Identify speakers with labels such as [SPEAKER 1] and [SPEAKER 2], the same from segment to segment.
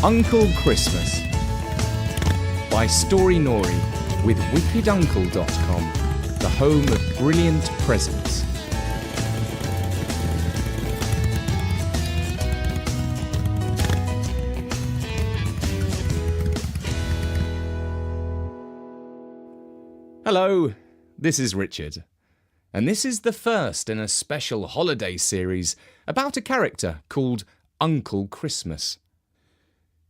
[SPEAKER 1] Uncle Christmas by Story Nori with wickeduncle.com, the home of brilliant presents. Hello, this is Richard, and this is the first in a special holiday series about a character called Uncle Christmas.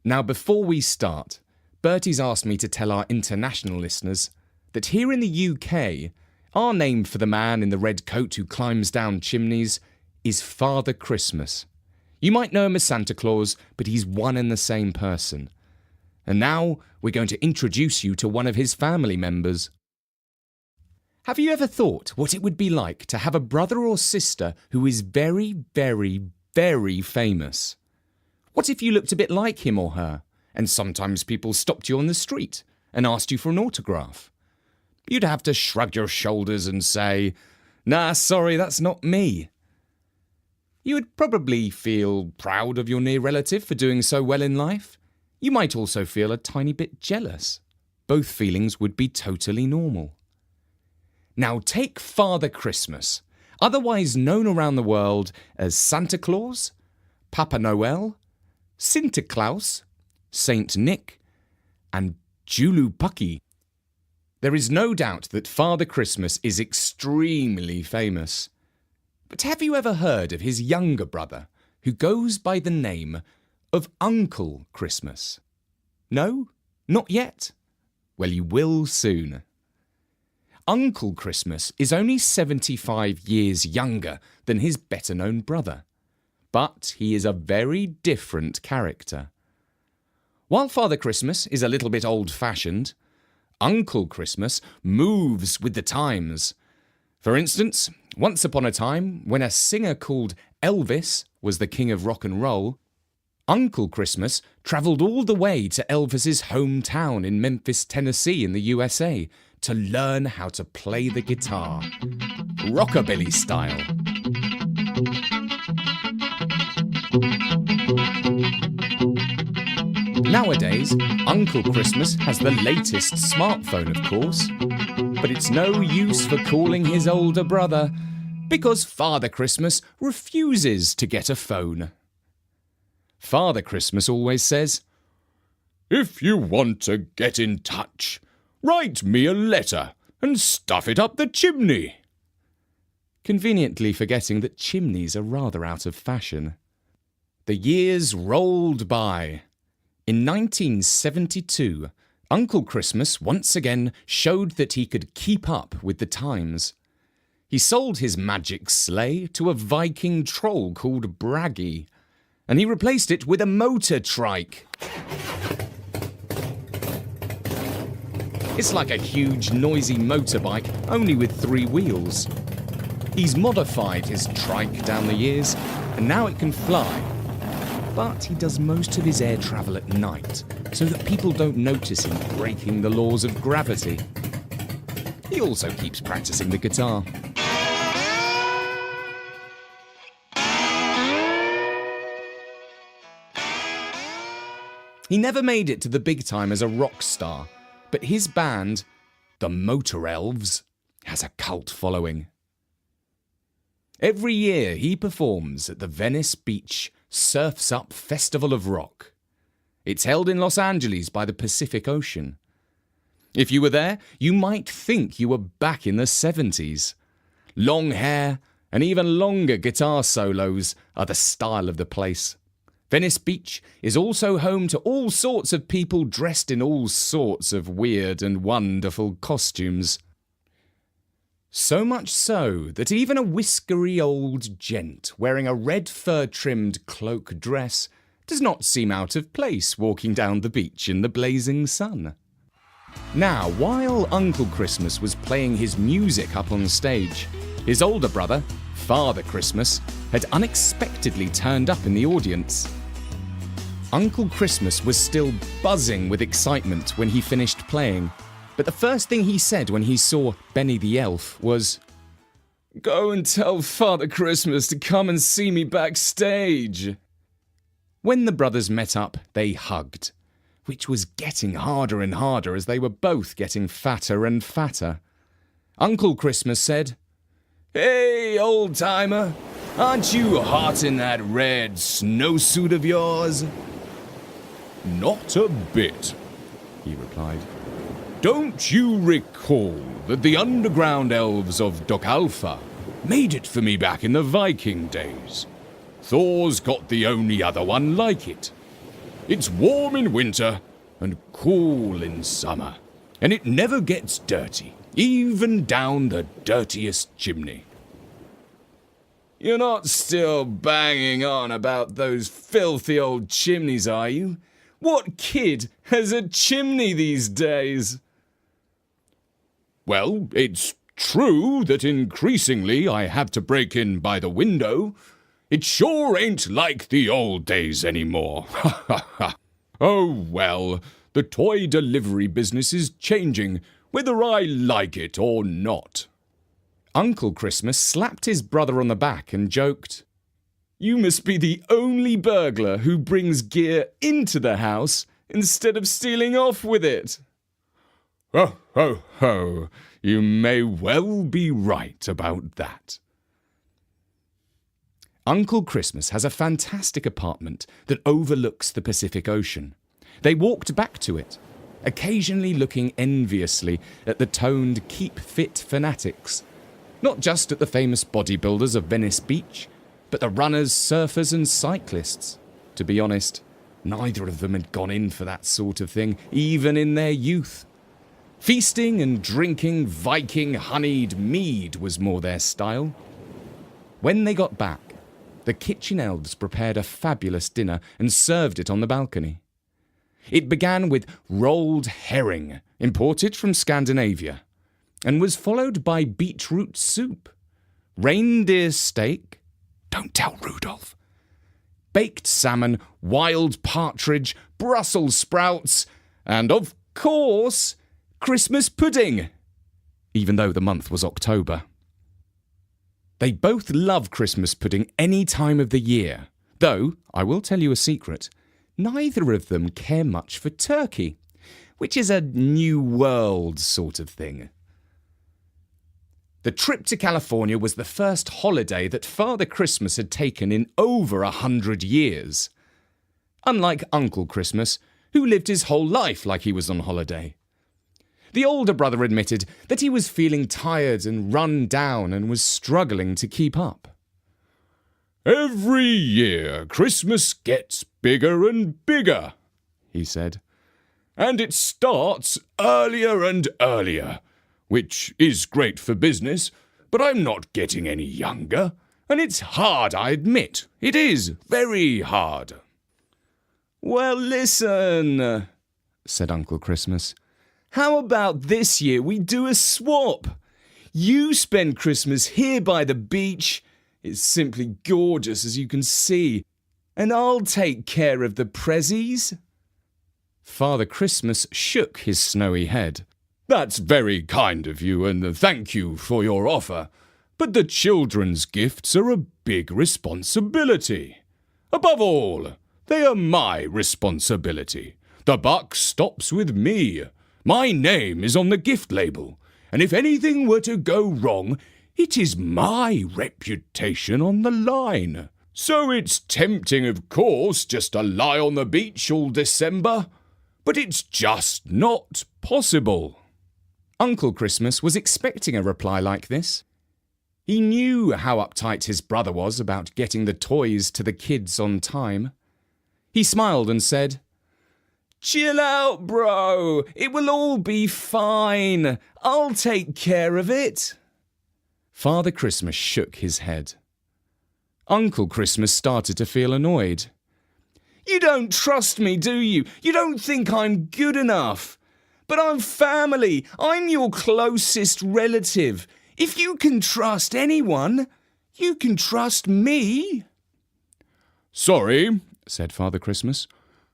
[SPEAKER 1] Now, before we start, Bertie's asked me to tell our international listeners that here in the UK, our name for the man in the red coat who climbs down chimneys is Father Christmas. You might know him as Santa Claus, but he's one and the same person. And now we're going to introduce you to one of his family members. Have you ever thought what it would be like to have a brother or sister who is very, very, very famous? What if you looked a bit like him or her, and sometimes people stopped you on the street and asked you for an autograph? You'd have to shrug your shoulders and say, "Nah, sorry, that's not me." You would probably feel proud of your near relative for doing so well in life. You might also feel a tiny bit jealous. Both feelings would be totally normal. Now take Father Christmas, otherwise known around the world as Santa Claus, Papa Noel, Sinterklaas, Saint Nick, and Julupucky. There is no doubt that Father Christmas is extremely famous. But have you ever heard of his younger brother, who goes by the name of Uncle Christmas? No? Not yet? Well, you will soon. Uncle Christmas is only 75 years younger than his better-known brother. But he is a very different character. While Father Christmas is a little bit old-fashioned, Uncle Christmas moves with the times. For instance, once upon a time, when a singer called Elvis was the king of rock and roll, Uncle Christmas travelled all the way to Elvis's hometown in Memphis, Tennessee in the USA to learn how to play the guitar, rockabilly style. Nowadays, Uncle Christmas has the latest smartphone, of course, but it's no use for calling his older brother because Father Christmas refuses to get a phone. Father Christmas always says, "If you want to get in touch, write me a letter and stuff it up the chimney." Conveniently forgetting that chimneys are rather out of fashion. The years rolled by. In 1972, Uncle Christmas once again showed that he could keep up with the times. He sold his magic sleigh to a Viking troll called Braggy, and he replaced it with a motor trike. It's like a huge, noisy motorbike, only with 3 wheels. He's modified his trike down the years, and now it can fly. But he does most of his air travel at night, so that people don't notice him breaking the laws of gravity. He also keeps practicing the guitar. He never made it to the big time as a rock star, but his band, the Motor Elves, has a cult following. Every year he performs at the Venice Beach Surf's Up Festival of Rock. It's held in Los Angeles by the Pacific Ocean. If you were there, you might think you were back in the 70s. Long hair and even longer guitar solos are the style of the place. Venice Beach is also home to all sorts of people dressed in all sorts of weird and wonderful costumes. So much so that even a whiskery old gent wearing a red fur-trimmed cloak dress does not seem out of place walking down the beach in the blazing sun. Now, while Uncle Christmas was playing his music up on stage, his older brother, Father Christmas, had unexpectedly turned up in the audience. Uncle Christmas was still buzzing with excitement when he finished playing, but the first thing he said when he saw Benny the Elf was, "Go and tell Father Christmas to come and see me backstage." When the brothers met up, they hugged, which was getting harder and harder as they were both getting fatter and fatter. Uncle Christmas said, "Hey, old-timer, aren't you hot in that red snowsuit of yours?" "Not a bit," he replied. "Don't you recall that the underground elves of Dokalfa made it for me back in the Viking days? Thor's got the only other one like it. It's warm in winter and cool in summer, and it never gets dirty, even down the dirtiest chimney." "You're not still banging on about those filthy old chimneys, are you? What kid has a chimney these days?" "Well, it's true that increasingly I have to break in by the window. It sure ain't like the old days anymore. Ha ha ha. Oh well, the toy delivery business is changing, whether I like it or not." Uncle Christmas slapped his brother on the back and joked, "You must be the only burglar who brings gear into the house instead of stealing off with it." "Ho, ho, ho, you may well be right about that." Uncle Christmas has a fantastic apartment that overlooks the Pacific Ocean. They walked back to it, occasionally looking enviously at the toned keep fit fanatics, not just at the famous bodybuilders of Venice Beach, but the runners, surfers and cyclists. To be honest, neither of them had gone in for that sort of thing, even in their youth. Feasting and drinking Viking honeyed mead was more their style. When they got back, the kitchen elves prepared a fabulous dinner and served it on the balcony. It began with rolled herring, imported from Scandinavia, and was followed by beetroot soup, reindeer steak, don't tell Rudolph, baked salmon, wild partridge, Brussels sprouts, and of course, Christmas pudding, even though the month was October. They both love Christmas pudding any time of the year, though, I will tell you a secret, neither of them care much for turkey, which is a New World sort of thing. The trip to California was the first holiday that Father Christmas had taken in over 100 years. Unlike Uncle Christmas, who lived his whole life like he was on holiday. The older brother admitted that he was feeling tired and run down and was struggling to keep up. "Every year Christmas gets bigger and bigger," he said. "And it starts earlier and earlier, which is great for business, but I'm not getting any younger, and it's hard, I admit. It is very hard." "Well, listen," said Uncle Christmas. "How about this year we do a swap? You spend Christmas here by the beach. It's simply gorgeous, as you can see. And I'll take care of the prezzies." Father Christmas shook his snowy head. "That's very kind of you, and thank you for your offer. But the children's gifts are a big responsibility. Above all, they are my responsibility. The buck stops with me. My name is on the gift label, and if anything were to go wrong, it is my reputation on the line. So it's tempting, of course, just to lie on the beach all December, but it's just not possible." Uncle Christmas was expecting a reply like this. He knew how uptight his brother was about getting the toys to the kids on time. He smiled and said, "Chill out, bro. It will all be fine. I'll take care of it." Father Christmas shook his head. Uncle Christmas started to feel annoyed. "You don't trust me, do you? You don't think I'm good enough? But I'm family. I'm your closest relative. If you can trust anyone, you can trust me." "Sorry," said Father Christmas.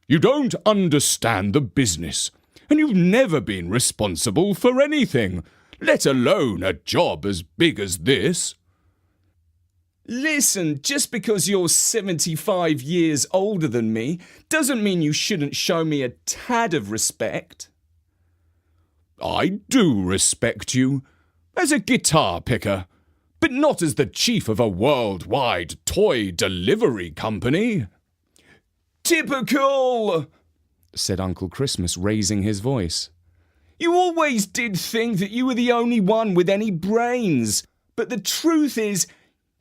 [SPEAKER 1] "You don't understand the business, and you've never been responsible for anything, let alone a job as big as this." Listen, just because you're 75 years older than me doesn't mean you shouldn't show me a tad of respect. I do respect you as a guitar picker, but not as the chief of a worldwide toy delivery company. Typical, said Uncle Christmas, raising his voice. You always did think that you were the only one with any brains, but the truth is,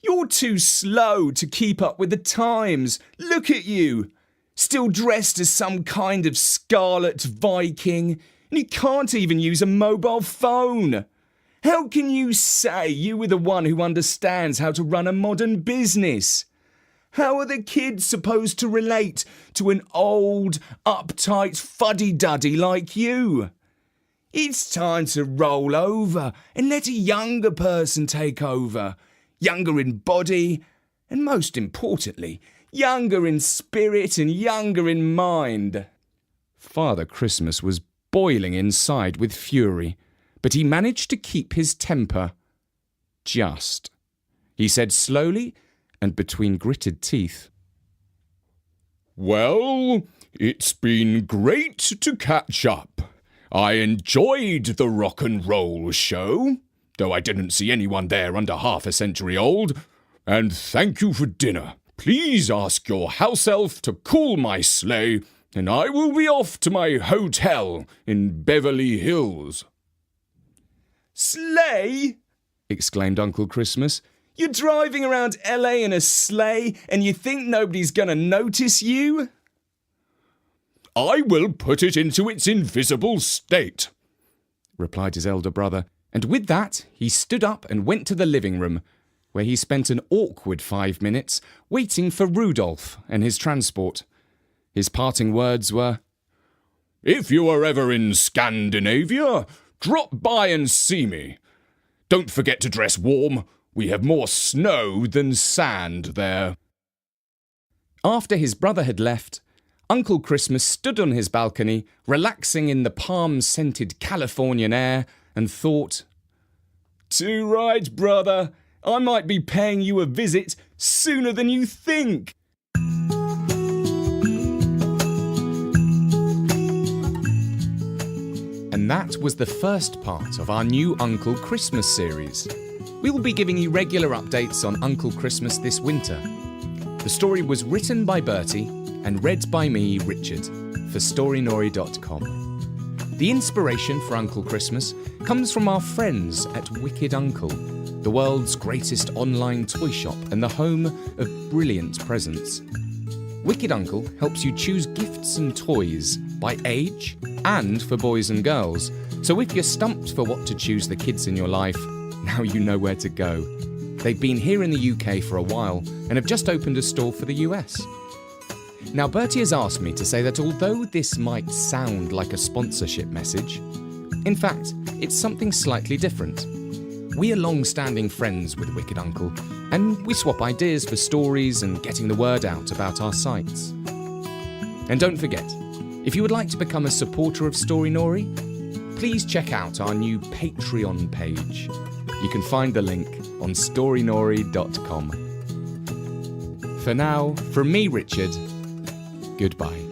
[SPEAKER 1] you're too slow to keep up with the times. Look at you, still dressed as some kind of scarlet Viking, and you can't even use a mobile phone. How can you say you were the one who understands how to run a modern business? How are the kids supposed to relate to an old, uptight fuddy-duddy like you? It's time to roll over and let a younger person take over. Younger in body, and most importantly, younger in spirit and younger in mind. Father Christmas was boiling inside with fury, but he managed to keep his temper. Just. He said slowly and between gritted teeth. Well, it's been great to catch up. I enjoyed the rock and roll show, though I didn't see anyone there under half a century old. And thank you for dinner. Please ask your house elf to cool my sleigh, and I will be off to my hotel in Beverly Hills. Sleigh? Exclaimed Uncle Christmas. You're driving around LA in a sleigh, and you think nobody's going to notice you? I will put it into its invisible state, replied his elder brother. And with that, he stood up and went to the living room, where he spent an awkward 5 minutes waiting for Rudolph and his transport. His parting words were, If you are ever in Scandinavia, drop by and see me. Don't forget to dress warm. We have more snow than sand there. After his brother had left, Uncle Christmas stood on his balcony, relaxing in the palm-scented Californian air, and thought, Too right, brother. I might be paying you a visit sooner than you think. And that was the first part of our new Uncle Christmas series. We will be giving you regular updates on Uncle Christmas this winter. The story was written by Bertie and read by me, Richard, for storynori.com. The inspiration for Uncle Christmas comes from our friends at Wicked Uncle, the world's greatest online toy shop and the home of brilliant presents. Wicked Uncle helps you choose gifts and toys by age and for boys and girls. So if you're stumped for what to choose the kids in your life, now you know where to go. They've been here in the UK for a while and have just opened a store for the US. Now, Bertie has asked me to say that although this might sound like a sponsorship message, in fact, it's something slightly different. We are long-standing friends with Wicked Uncle, and we swap ideas for stories and getting the word out about our sites. And don't forget, if you would like to become a supporter of Story Nori, please check out our new Patreon page. You can find the link on storynori.com. For now, from me, Richard, goodbye.